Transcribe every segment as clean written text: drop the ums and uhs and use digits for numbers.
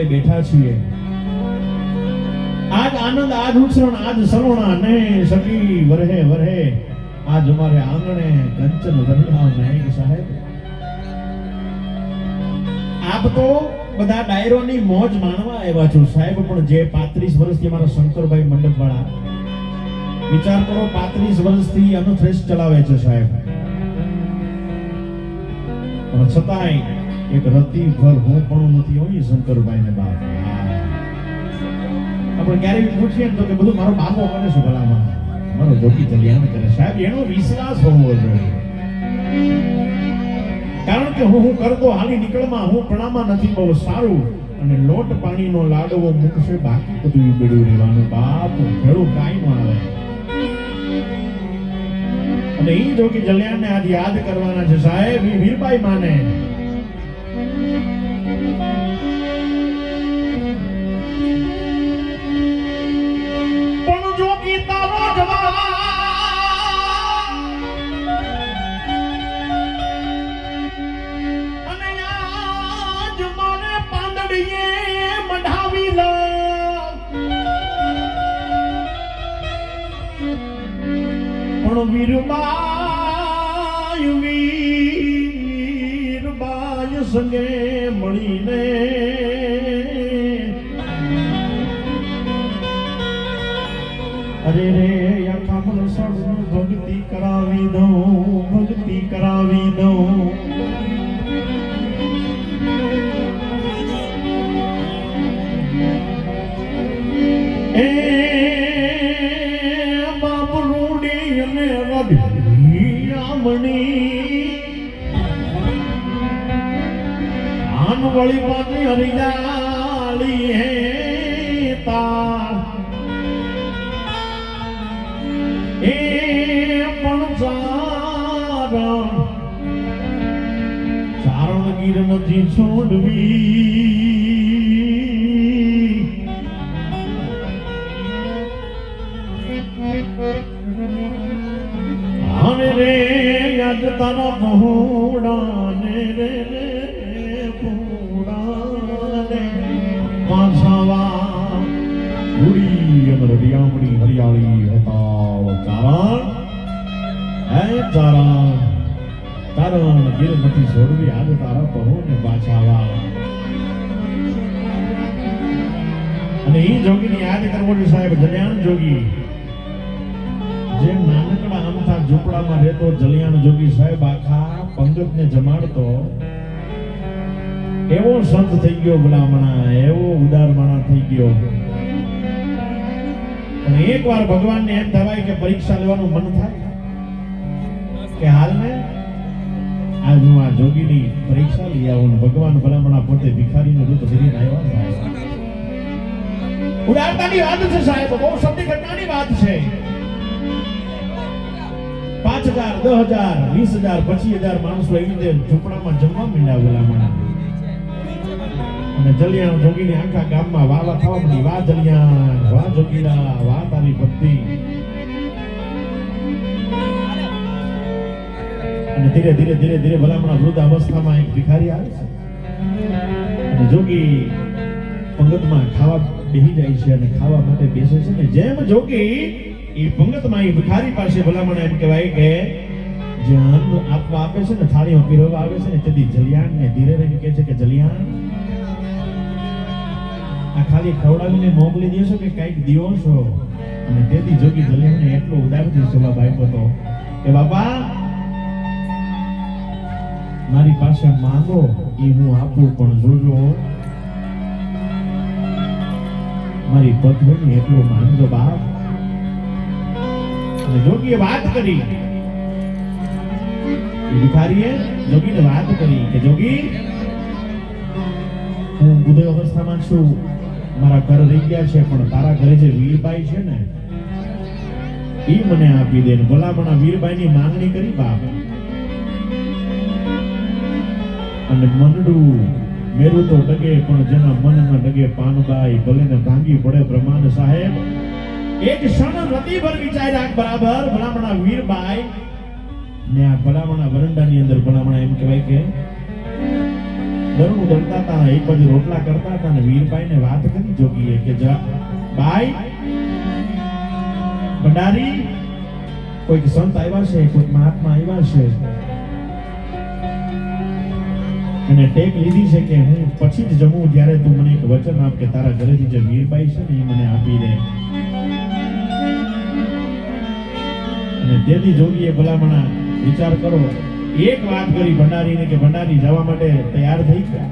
બેઠા છીએ આજ આનંદ આજ ઉછરણ આજ સરોણા ને સખી વરહે વરહે આજ અમારે આંગણે કંચન વરહા નહીં સાહેબ આપ તો બધા ડાયરોની મોજ માણવા આવ્યા છો સાહેબ પણ જે 35 વર્ષથી અમારા શંકરભાઈ મંડપવાળા વિચાર કરો 35 વર્ષથી અનુશ્રેષ્ઠ ચલાવે છે સાહેબ પણ છતાંય એક રતિ ભર હું પણ નથી હોય શંકરભાઈ ને બાપ આપણે ક્યારે પૂછીએ તો કે બધું મારો બાપો કરે છે ભલામાં મારો જોકી કલ્યાણ કરે સાહેબ એનો વિશ્વાસ હોવો જોઈએ કારણ કે હું કરતો હાલી નીકળમાં હું પ્રણામાં નથી બહુ સારું અને લોટ પાણીનો લાડવો મૂકશે બાકી બધું બેડું રહેવાનું બાપ ભેળું કાંઈ ન આવે અને ઈ જોકી કલ્યાણને આજ યાદ કરવાના છે સાહેબ ઈ વીરબાઈ માને વીરબાઈ સંગે મળીને અરે રે આખા મનસાનું ભક્તિ કરાવી દઉં એ બાપ રૂડી અને રડી આમણી આન વળી પાછી હરિયાળી હે તાર એ પણ ચારણ ગીર નથી છોડવી હવે રે યાદ તારા પહોળાને રે પહોળાને પાછાવા ઉડી અમર રિયામણી હરિયાળી હતા ચારણ હે ચારણ ગીર નથી છોડવી આજે તારા પહોળને પાછાવા અને એ જોગીને યાદ કરવો છે સાહેબ જલ્યાણ જોગી જે નાનકડા અમથા ઝૂંપડામાં રહેતો જલિયાણ જોગી સાહેબ આખા પંગતને જમાડતો એવો સંત થઈ ગયો ભલામણા એવો ઉદારમણા થઈ ગયો અને એકવાર ભગવાનને એમ થવાય કે પરીક્ષા લેવાનું મન થાય કે હાલને આજ હું આ જોગીની પરીક્ષા લઈ આવું ભગવાન ભલામણા પોતે ભિખારીનું રૂપ ધરીને આવ્યા સાહેબ ઉદારતાની વાત છે સાહેબ બહુ સત્ય ઘટનાની વાત છે 5,000 10,000 20,000 25,000 માણસો એવી રીતે ઝૂંપડામાં જમવા માંડ્યા ભલામણા અને જલિયાણ જોગીને આખા ગામમાં વાવા થવા મળી વાહ જલિયાણ વાહ જોગીડા વાહ તારી ભક્તિ અને ધીરે ધીરે ધીરે ધીરે ભલામણા વૃદ્ધ અવસ્થામાં એક ભિખારી આવે છે અને જોગી પંગતમાં ખાવા બેસી જાય છે અને ખાવા માટે બેસે છે ને જેમ જોગી એ પંગતમાં એ ભિખારી પાસે ભલામણ એમ કહેવાય કે જે અન્ન આપવા આપે છે ને થાળીમાં પીરવવા આવે છે ને તેથી જલિયાણને ધીરે રહીને કહે છે કે જલિયાણ આ ખાલી ખવડાવીને મોકલી દેશો કે કંઈક દિયો છો અને તેથી જોગી જલિયાણને એટલો ઉદારથી જવાબ આપ્યો હતો કે બાપા મારી પાસે માંગો એ હું આપું પણ જોજો મારી પત્ની એટલો માંગજો બાપ અને જોગીએ વાત કરી ભિખારીએ જોગીને વાત કરી કે જોગી હું બુદ્ધ અવસ્થામાં છું મારા ઘર રહી ગયા છે પણ તારા ઘરે જે વીરબાઈ છે ને એ મને આપી દે ભલામણા વીરબાઈની માંગણી કરી બાપ અને મનડું મેરું તો ડગે પણ જેના મન ન ડગે પાનબાઈ ભલે ને ભાંગી પડે બ્રહ્માંડ સાહેબ એક ક્ષણ રતિભર વિચાર્યા બરાબર ભલામણા વીરબાઈ ને આ ભલામણા વરંડાની અંદર ભલામણા એમ કહેવાય કે દરણું દળતા હતા એક બાજુ રોટલા કરતા હતા અને વીરબાઈને વાત કરી જોગીએ કે જા બાઈ ભંડારી કોઈક સંત આવ્યા છે કોઈક મહાત્મા આવ્યા છે અને ટેક લીધી છે કે હું પછી જ જમું જ્યારે તું મને એક વચન આપ કે તારા ઘરેથી જે વીરબાઈ છે ને એ મને આપી દે અને તેથી જોગીએ ભલામણા વિચાર કરો એક વાત કરી ભંડારીને કે ભંડારી જવા માટે તૈયાર થઈ ગયા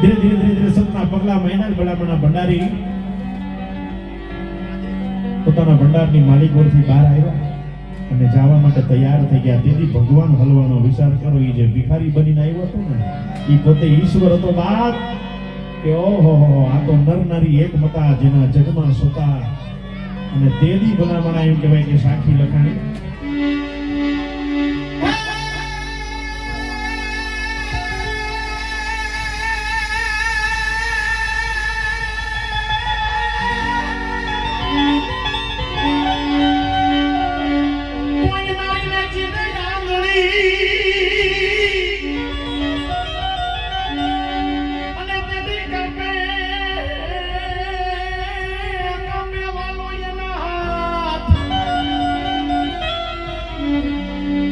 ધીરે ધીરે ધીરે ધીરે સંતના પગલા મહિના ભલામણા ભંડારી પોતાના ભંડારની માલિકોથી બહાર આવ્યા અને જવા માટે તૈયાર થઈ ગયા તેથી ભગવાન હલવાનો વિચાર કરો એ જે ભિખારી બનીને આવ્યો હતો ને એ પોતે ઈશ્વર હતો બાપ કે ઓહો આ તો નર નારી એક મતા જેના જગમાં સુતા અને તેદી ભલામણા એમ કહેવાય કે સાખી લખાણી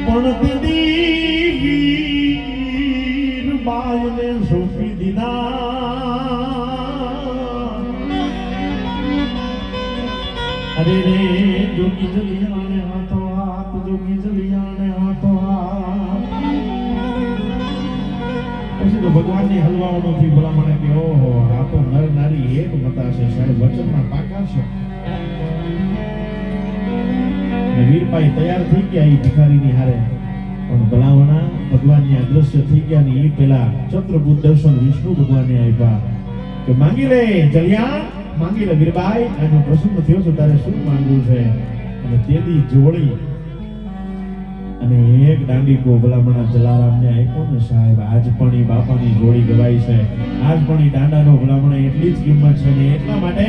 પણ દીદી વીરબાઈને સોંપી દીધા અરે રે જોગી જલિયાણે હાથો હાથ જોગી જલિયાણે હાથો હાથ પછી તો ભગવાનની હલવાઓનો થી ભલામણે કે ઓહો આ તો નર નારી એક મતા છે સાહેબ આવશે. અને વીરભાઈ તૈયાર થઈ ગયા એ ભિખારીની હારે, પણ ભલામણા ભગવાનની આ દ્રશ્ય થઈ ગયા ને એ પેલા ચંદ્રબુદ્ધ દર્શન વિષ્ણુ ભગવાનને આપ્યા કે માંગી લે જલિયા, માંગી લે વીરભાઈ, અને પ્રસન્ન થયો છો તારે શું માંગવું છે. અને તેદી જોડી અને એક દાંડીકો ભલામણા જલારામને આપ્યો ને સાહેબ. આજ પણ એ બાપાની જોડી ગવાય છે, આજ પણ એ દાંડાનો ભલામણા એટલી જ કિંમત છે ને એટલા માટે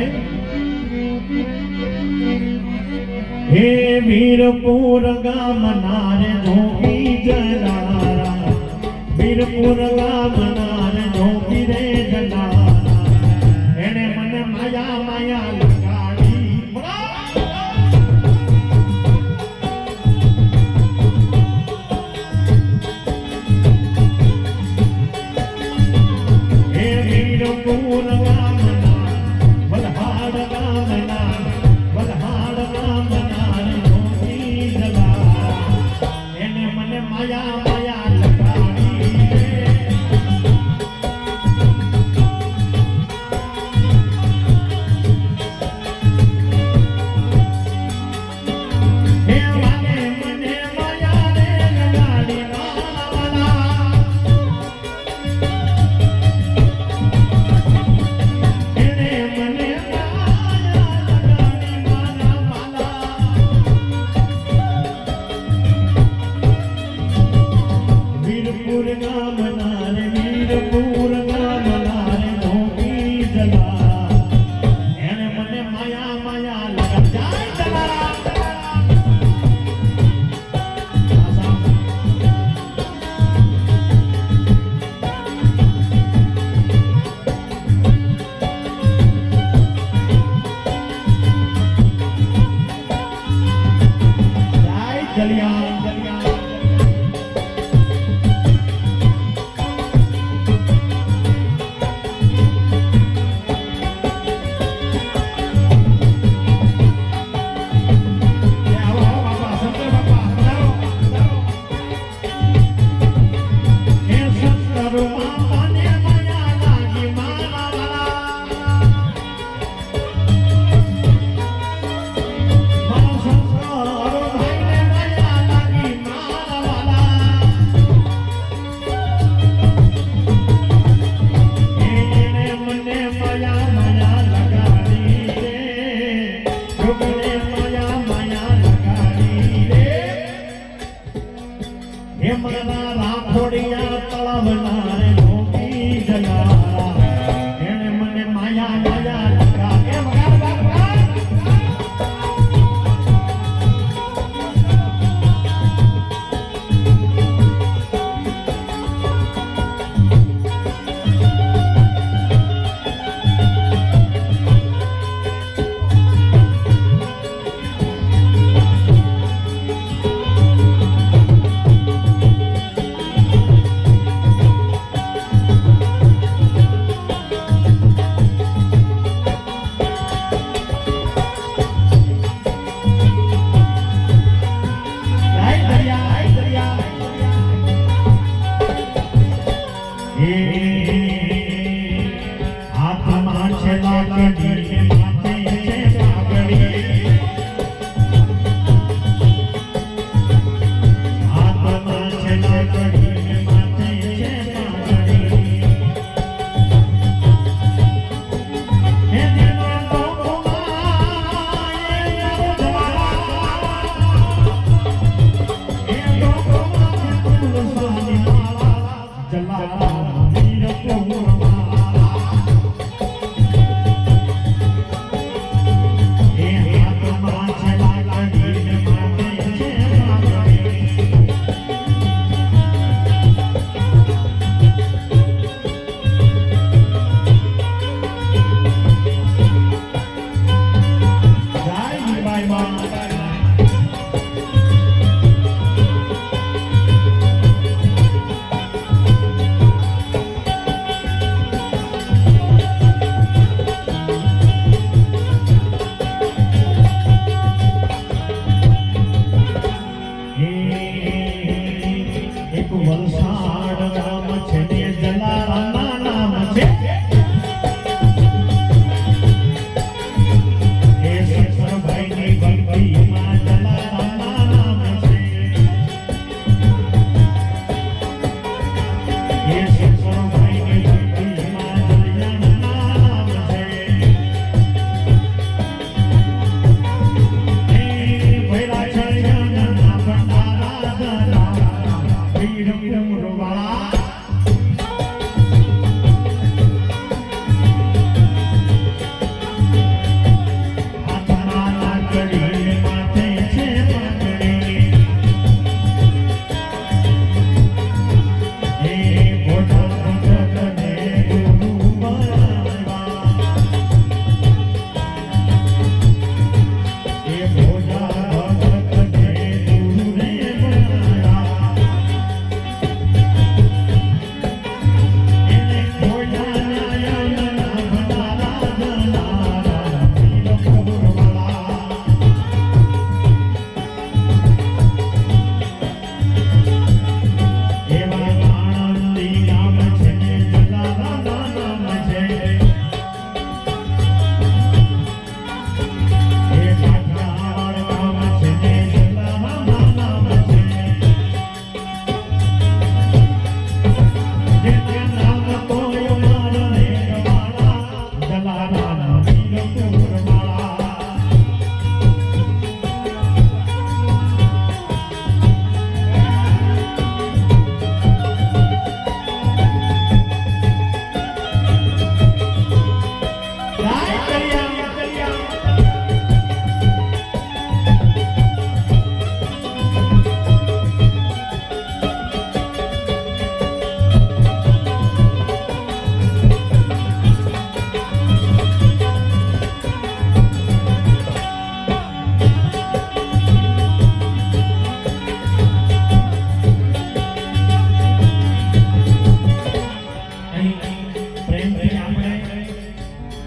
હે વીરપુર ગામના રે જોગી જલારા, વીરપુર ગામના રે જોગી રે જલારા, એને મને માયા માયા લગાડી. હે વીરપુર ગામના વલહાડ ગામના, વલહાડ ગામના રે જોગી જલારા, એને મને માયા માયા લગાડી. હે વાગે મને માયા રે લગાડી વાલા, એને મને માયા લગાડી મારા વાલા. વીરપુર ગામના રે, વીરપુર ગામના રે જોગી જલારા, એને મને માયા માયા લગાડી. જય જલારામ. જય જલિયા જલિયા. રાખોડિયા તળાવના રે જોગી જલારા, એને મને માયા માયા લગાડી. હાથમાં છે લાકડી, માથે છે પાઘડી, હાથમાં છે લાકડી, માથે છે પાઘડી. હે દેવો ભગવાન એ ભગવાન, જલારામ વીરપુર.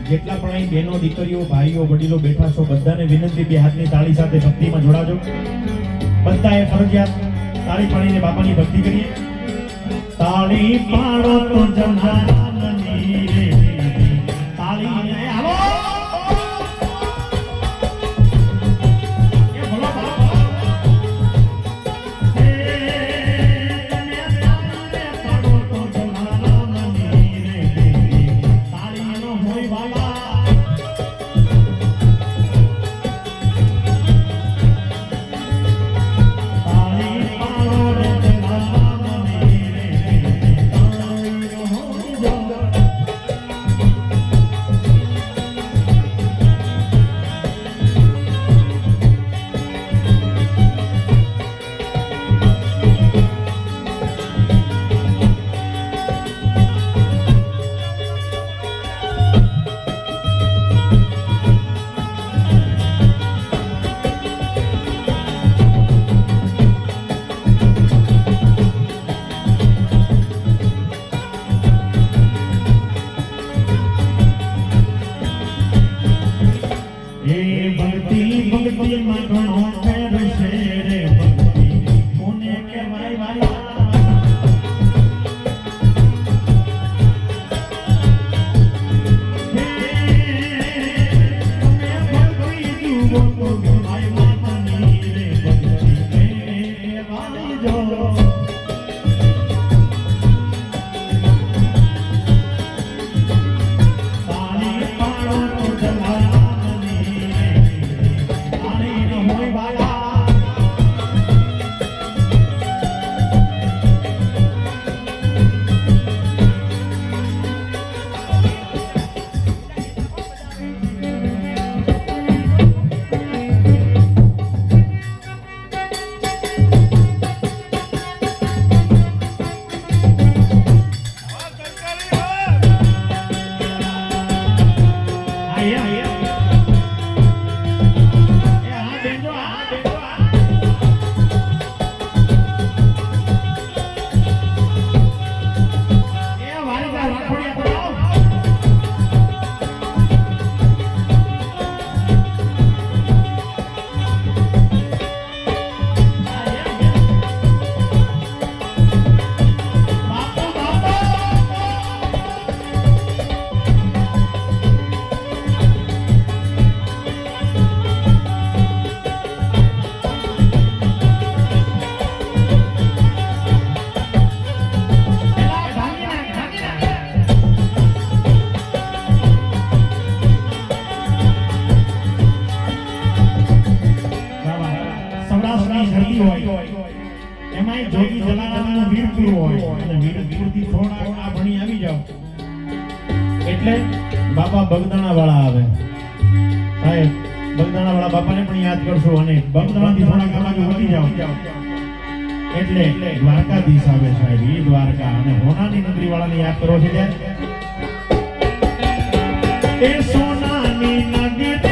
જેટલા પણ અહીં બહેનો દીકરીઓ ભાઈઓ વડીલો બેઠા છો બધાને વિનંતી બે હાથની તાળી સાથે ભક્તિમાં જોડાજો બધાએ ફરજિયાત તાળી પાડીને બાપાની ભક્તિ કરીએ તાળી પાડો તો જમાનાની રે તાળીને હાલો એ બોલો બાપા એ તને તાળીને પાડો તો જમાનાની રે તાળીનો હોય વાલા એમાં જોગી જલારામનું વીરપુર હોય અને વીરપુરથી થોડા આ ભણી આવી જાવ એટલે બાપા બગદાણા વાળા આવે સાહેબ બગદાણા વાળા બાપાને પણ યાદ કરશો અને બગદાણાથી થોડા કામાજો વધી જાવ એટલે દ્વારકાધીશ આવે સાહેબ એ દ્વારકા અને હોનાની નગરી વાળાને યાદ કરો છે ત્યારે એ સોનાની નગરી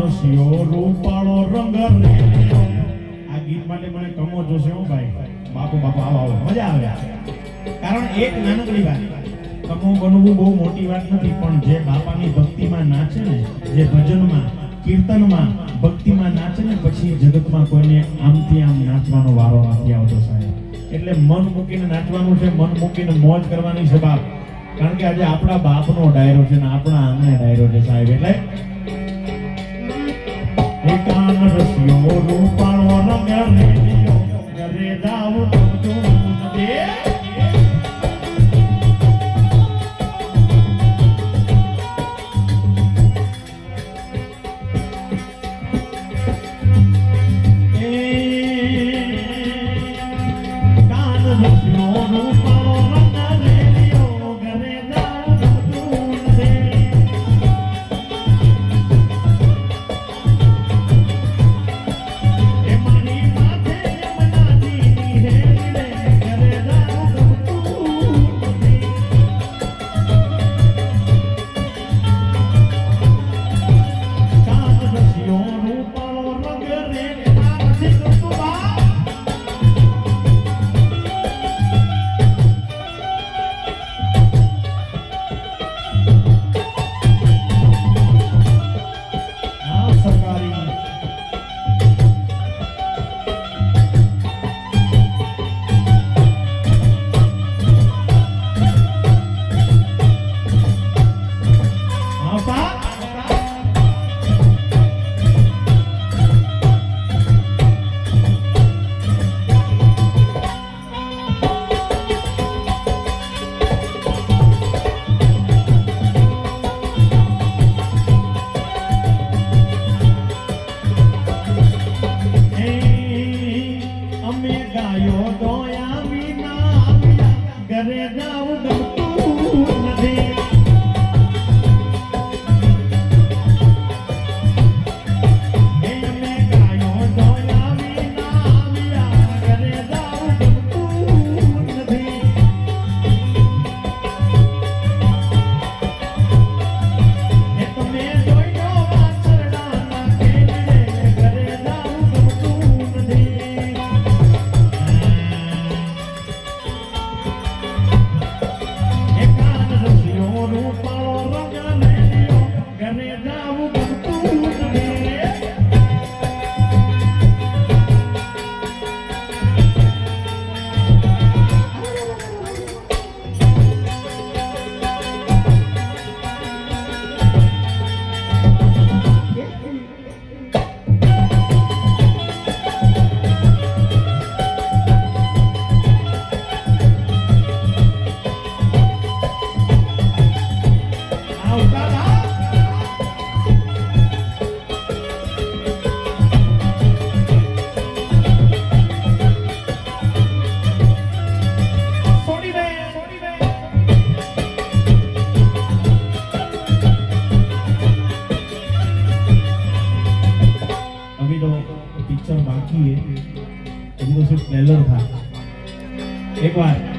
રસિયો રૂપાળો રંગ રેલિયો. આ ગીત માટે મને કમો જોશે હો ભાઈ. બાપુ બાપુ આવો આવો મજા આવે. કારણ એક નાનકડી વાત, કમો બનવું બહુ મોટી વાત નથી, પણ જે બાપાની ભક્તિમાં નાચે ને, જે ભજનમાં કીર્તનમાં ભક્તિમાં નાચે ને, પછી જગતમાં કોઈને આમથી આમ નાચવાનો વારો નથી આવતો સાહેબ. એટલે મન મૂકીને નાચવાનું છે, મન મૂકીને મોજ કરવાની છે બાપ. કારણ કે આજે આપણા બાપનો ડાયરો છે ને આપણા આંગણે ડાયરો છે સાહેબ. એટલે એકાન રસિયો રૂપાળો રંગ રેલિયો, ઘરે જાવું ગમતું નથી. पिक्चर बाकी है, अभी तो सिर्फ ट्रेलर था. एक बार